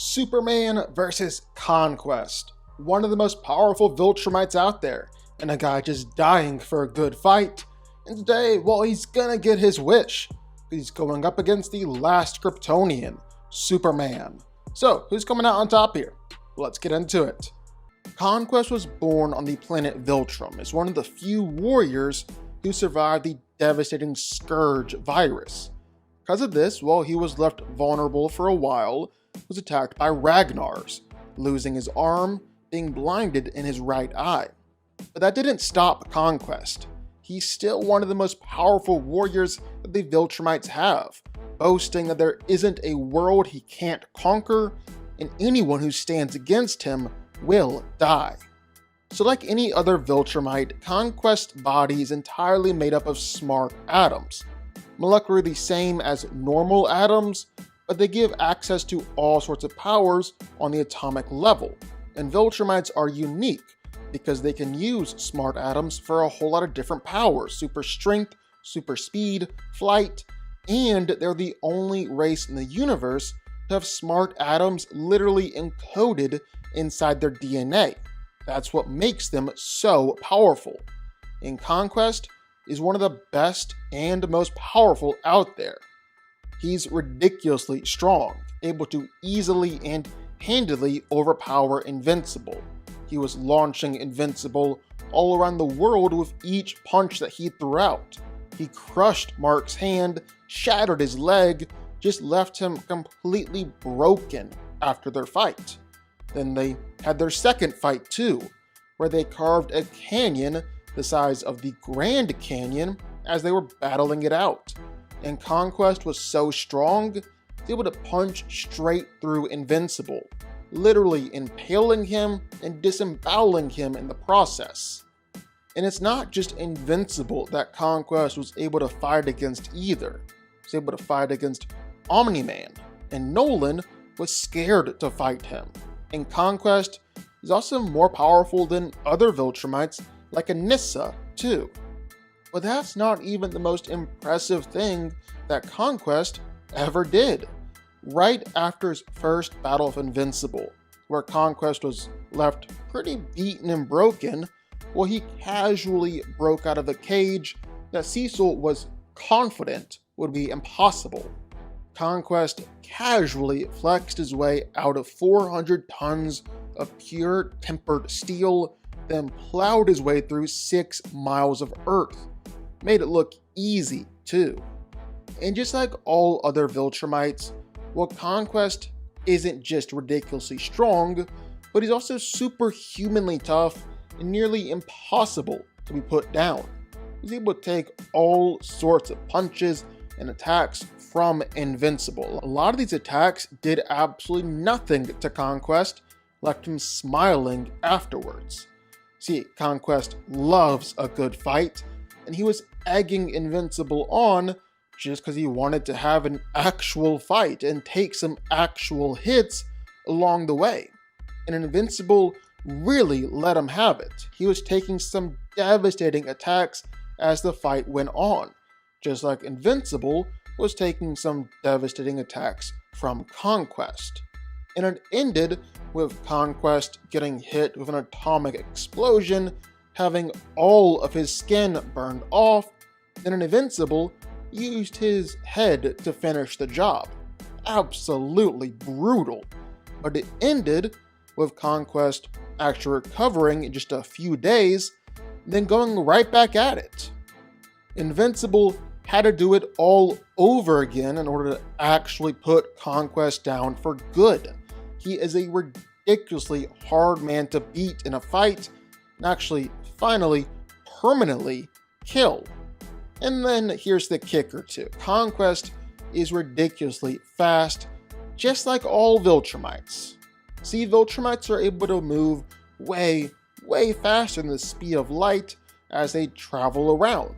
Superman versus Conquest, one of the most powerful Viltrumites out there, and a guy just dying for a good fight. And today, well, he's gonna get his wish. He's going up against the Last Kryptonian, Superman. So, who's coming out on top here? Let's get into it. Conquest was born on the planet Viltrum as one of the few warriors who survived the devastating Scourge virus. Because of this, well, he was left vulnerable for a while, was attacked by Ragnars, losing his arm, being blinded in his right eye. But that didn't stop Conquest. He's still one of the most powerful warriors that the Viltrumites have, boasting that there isn't a world he can't conquer, and anyone who stands against him will die. So like any other Viltrumite, Conquest's body is entirely made up of smart atoms, molecularly the same as normal atoms, but they give access to all sorts of powers on the atomic level. And Viltrumites are unique because they can use smart atoms for a whole lot of different powers: super strength, super speed, flight, and they're the only race in the universe to have smart atoms literally encoded inside their DNA. That's what makes them so powerful. And Conquest is one of the best and most powerful out there. He's ridiculously strong, able to easily and handedly overpower Invincible. He was launching Invincible all around the world with each punch that he threw out. He crushed Mark's hand, shattered his leg, just left him completely broken after their fight. Then they had their second fight too, where they carved a canyon the size of the Grand Canyon as they were battling it out. And Conquest was so strong, he was able to punch straight through Invincible, literally impaling him and disemboweling him in the process. And it's not just Invincible that Conquest was able to fight against either. He was able to fight against Omni-Man, and Nolan was scared to fight him. And Conquest is also more powerful than other Viltrumites like Anissa too. But that's not even the most impressive thing that Conquest ever did. Right after his first Battle of Invincible, where Conquest was left pretty beaten and broken, well, he casually broke out of a cage that Cecil was confident would be impossible. Conquest casually flexed his way out of 400 tons of pure tempered steel, then plowed his way through 6 miles of earth. Made it look easy too. And just like all other Viltrumites, well, Conquest isn't just ridiculously strong, but he's also superhumanly tough and nearly impossible to be put down. He's able to take all sorts of punches and attacks from Invincible. A lot of these attacks did absolutely nothing to Conquest, left him smiling afterwards. See, Conquest loves a good fight, and he was egging Invincible on just because he wanted to have an actual fight and take some actual hits along the way. And Invincible really let him have it. He was taking some devastating attacks as the fight went on, just like Invincible was taking some devastating attacks from Conquest. And it ended with Conquest getting hit with an atomic explosion, having all of his skin burned off, and Invincible used his head to finish the job. Absolutely brutal. But it ended with Conquest actually recovering in just a few days, then going right back at it. Invincible had to do it all over again in order to actually put Conquest down for good. He is a ridiculously hard man to beat in a fight, and actually, finally, permanently kill. And then here's the kicker too. Conquest is ridiculously fast, just like all Viltrumites. See, Viltrumites are able to move way faster than the speed of light as they travel around.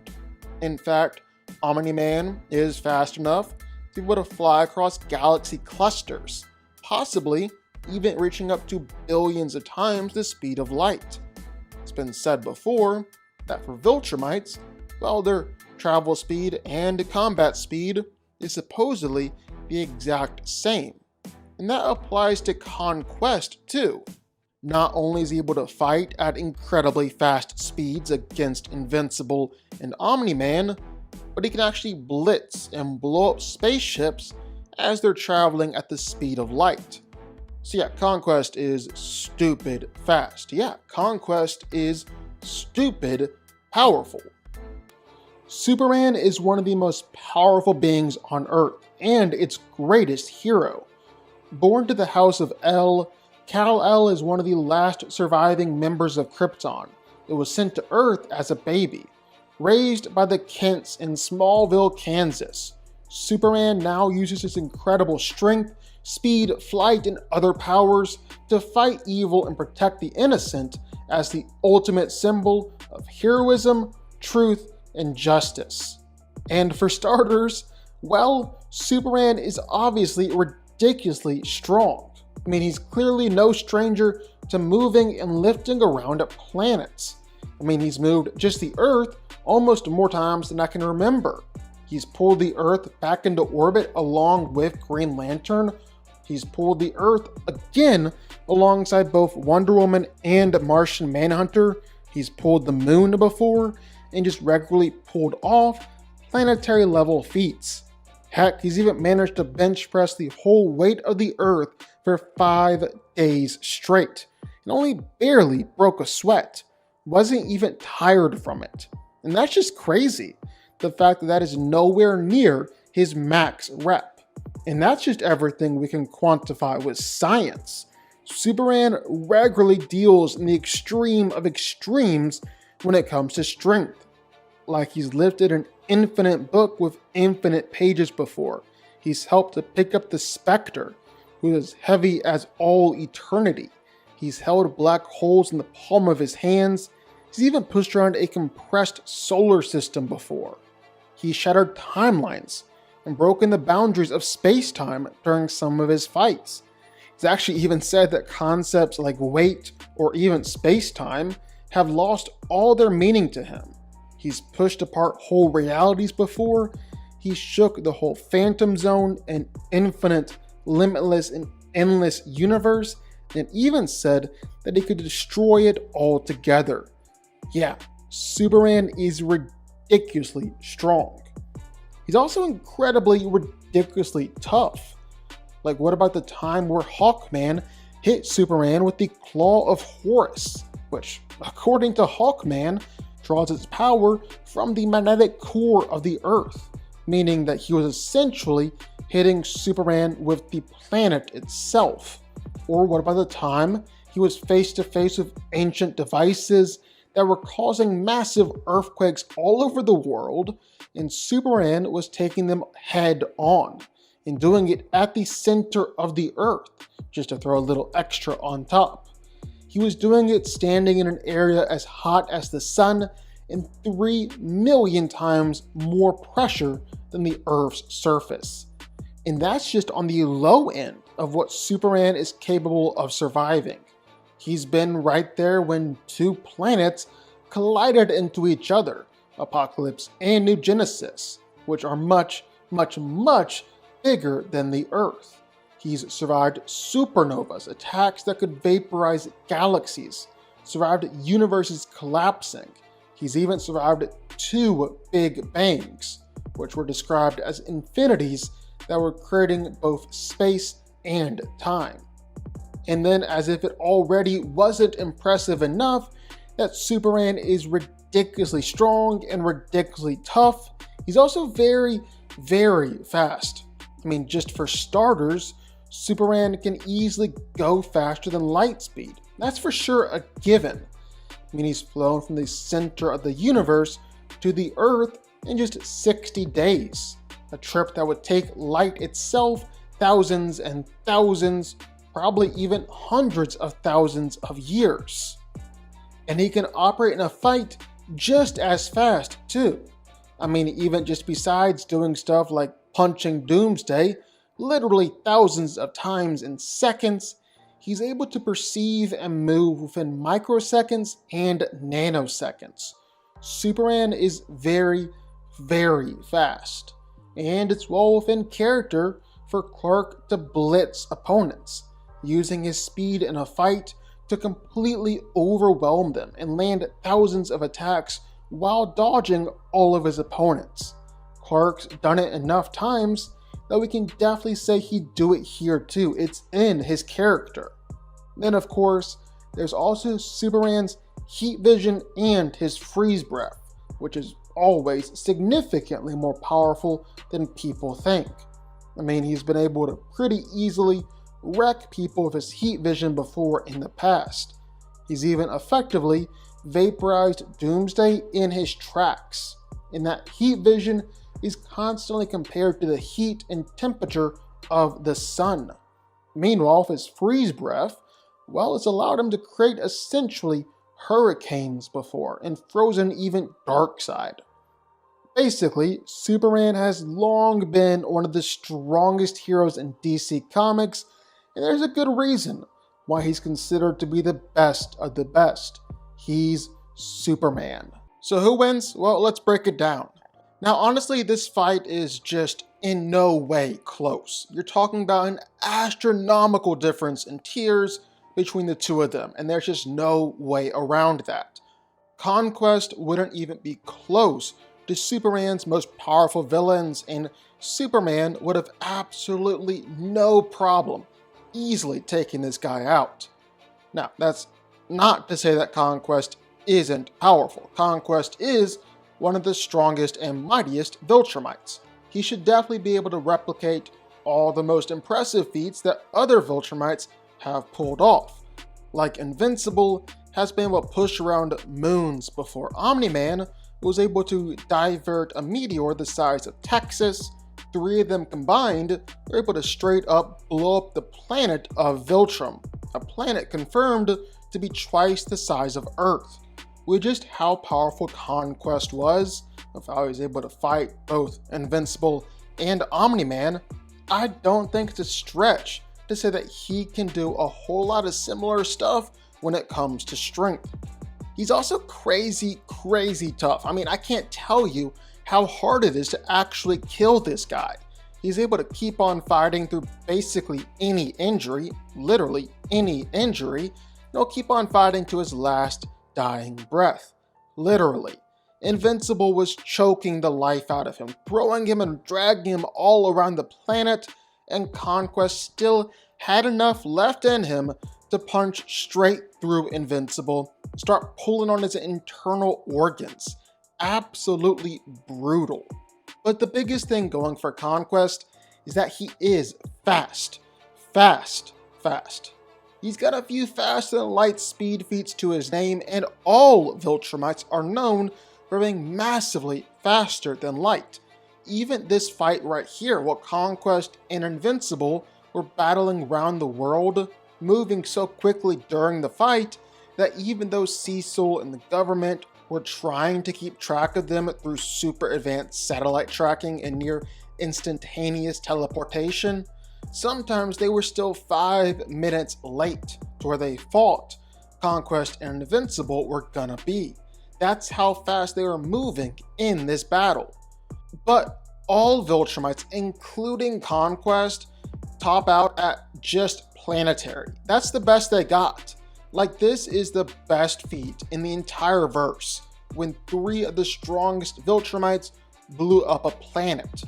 In fact, Omni-Man is fast enough to be able to fly across galaxy clusters, possibly even reaching up to billions of times the speed of light. It's been said before that for Viltrumites, well, their travel speed and combat speed is supposedly the exact same. and that applies to Conquest too. Not only is he able to fight at incredibly fast speeds against Invincible and Omni-Man, but he can actually blitz and blow up spaceships as they're traveling at the speed of light. So yeah, Conquest is stupid fast. Yeah, Conquest is stupid powerful. Superman is one of the most powerful beings on Earth and its greatest hero. Born to the House of El, Kal-El is one of the last surviving members of Krypton. It was sent to Earth as a baby. Raised by the Kents in Smallville, Kansas, Superman now uses his incredible strength, speed, flight, and other powers to fight evil and protect the innocent as the ultimate symbol of heroism, truth, and justice. And for starters, well, Superman is obviously ridiculously strong. I mean, he's clearly no stranger to moving and lifting around planets. I mean, he's moved just the Earth almost more times than I can remember. He's pulled the Earth back into orbit along with Green Lantern. He's pulled the Earth again alongside both Wonder Woman and Martian Manhunter. He's pulled the Moon before and just regularly pulled off planetary level feats. Heck, he's even managed to bench press the whole weight of the Earth for 5 days straight and only barely broke a sweat. Wasn't even tired from it. And that's just crazy. The fact that that is nowhere near his max rep. And that's just everything we can quantify with science. Superman regularly deals in the extreme of extremes when it comes to strength. Like he's lifted an infinite book with infinite pages before. He's helped to pick up the Spectre, who is heavy as all eternity. He's held black holes in the palm of his hands. He's even pushed around a compressed solar system before. He shattered timelines and broken the boundaries of space-time during some of his fights. He's actually even said that concepts like weight or even space-time have lost all their meaning to him. He's pushed apart whole realities before. He shook the whole Phantom Zone, an infinite, limitless, and endless universe, and even said that he could destroy it altogether. Yeah, Superman is ridiculously strong. He's also incredibly, ridiculously tough. Like, what about the time where Hawkman hit Superman with the Claw of Horus, which, according to Hawkman, draws its power from the magnetic core of the Earth, meaning that he was essentially hitting Superman with the planet itself. Or what about the time he was face to face with ancient devices that were causing massive earthquakes all over the world, and Superman was taking them head on and doing it at the center of the Earth, just to throw a little extra on top. He was doing it standing in an area as hot as the sun and 3 million times more pressure than the Earth's surface. And that's just on the low end of what Superman is capable of surviving. He's been right there when 2 planets collided into each other, Apocalypse and New Genesis, which are much, much, much bigger than the Earth. He's survived supernovas, attacks that could vaporize galaxies, survived universes collapsing. He's even survived 2 Big Bangs, which were described as infinities that were creating both space and time. And then, as if it already wasn't impressive enough that Superman is ridiculously strong and ridiculously tough, he's also very, very fast. I mean, just for starters, Superman can easily go faster than light speed. That's for sure a given. I mean, he's flown from the center of the universe to the Earth in just 60 days. A trip that would take light itself thousands and thousands, probably even hundreds of thousands of years. And he can operate in a fight just as fast too. I mean, even just besides doing stuff like punching Doomsday literally thousands of times in seconds, he's able to perceive and move within microseconds and nanoseconds. Superman is very, very fast. And it's well within character for Clark to blitz opponents, using his speed in a fight to completely overwhelm them and land thousands of attacks while dodging all of his opponents. Clark's done it enough times that we can definitely say he'd do it here too. It's in his character. Then of course, there's also Superman's heat vision and his freeze breath, which is always significantly more powerful than people think. I mean, he's been able to pretty easily wreck people with his heat vision before in the past. He's even effectively vaporized Doomsday in his tracks, and that heat vision is constantly compared to the heat and temperature of the sun. Meanwhile, his freeze breath, well, it's allowed him to create essentially hurricanes before and frozen even Darkseid. Basically, Superman has long been one of the strongest heroes in DC Comics, and there's a good reason why he's considered to be the best of the best. He's Superman. So who wins? Well, let's break it down. Now, honestly, this fight is just in no way close. You're talking about an astronomical difference in tiers between the two of them, and there's just no way around that. Conquest wouldn't even be close to Superman's most powerful villains, and Superman would have absolutely no problem easily taking this guy out. Now, that's not to say that Conquest isn't powerful. Conquest is one of the strongest and mightiest Viltrumites. He should definitely be able to replicate all the most impressive feats that other Viltrumites have pulled off. Like Invincible has been able to push around moons before. Omni-Man was able to divert a meteor the size of Texas. 3 of them combined were able to straight up blow up the planet of Viltrum, a planet confirmed to be twice the size of Earth. With just how powerful Conquest was, of how he was able to fight both Invincible and Omni-Man, I don't think it's a stretch to say that he can do a whole lot of similar stuff when it comes to strength. He's also crazy tough. I mean, I can't tell you how hard it is to actually kill this guy. He's able to keep on fighting through basically any injury, literally any injury, and he'll keep on fighting to his last dying breath, literally. Invincible was choking the life out of him, throwing him and dragging him all around the planet, and Conquest still had enough left in him to punch straight through Invincible, start pulling on his internal organs. Absolutely brutal. But the biggest thing going for Conquest is that he is fast. He's got a few fast and light speed feats to his name, and all Viltrumites are known for being massively faster than light. Even this fight right here, while Conquest and Invincible were battling around the world, moving so quickly during the fight that even though Cecil and the government were trying to keep track of them through super advanced satellite tracking and near instantaneous teleportation, sometimes they were still 5 minutes late to where they thought Conquest and Invincible were gonna be. That's how fast they were moving in this battle. But all Viltrumites, including Conquest, top out at just planetary. That's the best they got. Like, this is the best feat in the entire verse, when 3 of the strongest Viltrumites blew up a planet.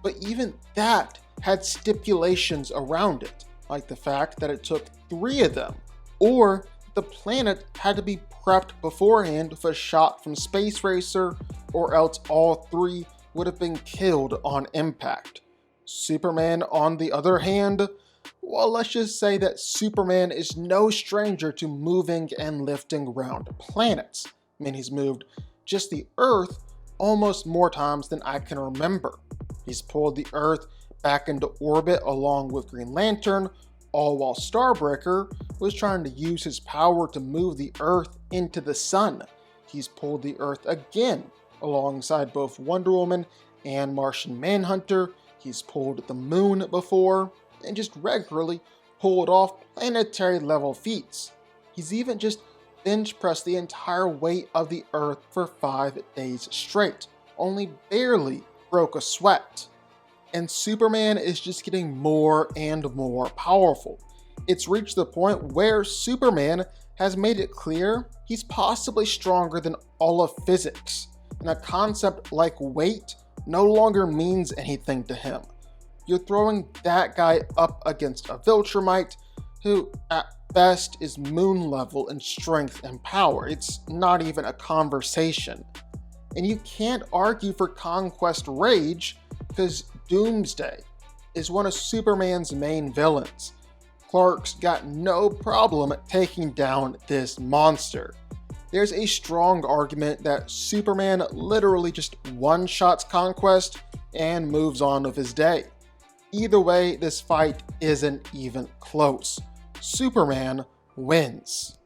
But even that had stipulations around it, like the fact that it took 3 of them, or the planet had to be prepped beforehand with a shot from Space Racer, or else all 3 would have been killed on impact. Superman, on the other hand, well, let's just say that Superman is no stranger to moving and lifting around planets. I mean, he's moved just the Earth almost more times than I can remember. He's pulled the Earth back into orbit along with Green Lantern, all while Starbreaker was trying to use his power to move the Earth into the sun. He's pulled the Earth again alongside both Wonder Woman and Martian Manhunter. He's pulled the moon before, and just regularly pulled off planetary level feats. He's even just bench pressed the entire weight of the Earth for 5 days straight, only barely broke a sweat. and Superman is just getting more and more powerful. It's reached the point where Superman has made it clear he's possibly stronger than all of physics, and a concept like weight no longer means anything to him. You're throwing that guy up against a Viltrumite who, at best, is moon level in strength and power. It's not even a conversation. And you can't argue for Conquest Rage because Doomsday is one of Superman's main villains. Clark's got no problem taking down this monster. There's a strong argument that Superman literally just one-shots Conquest and moves on with his day. Either way, this fight isn't even close. Superman wins.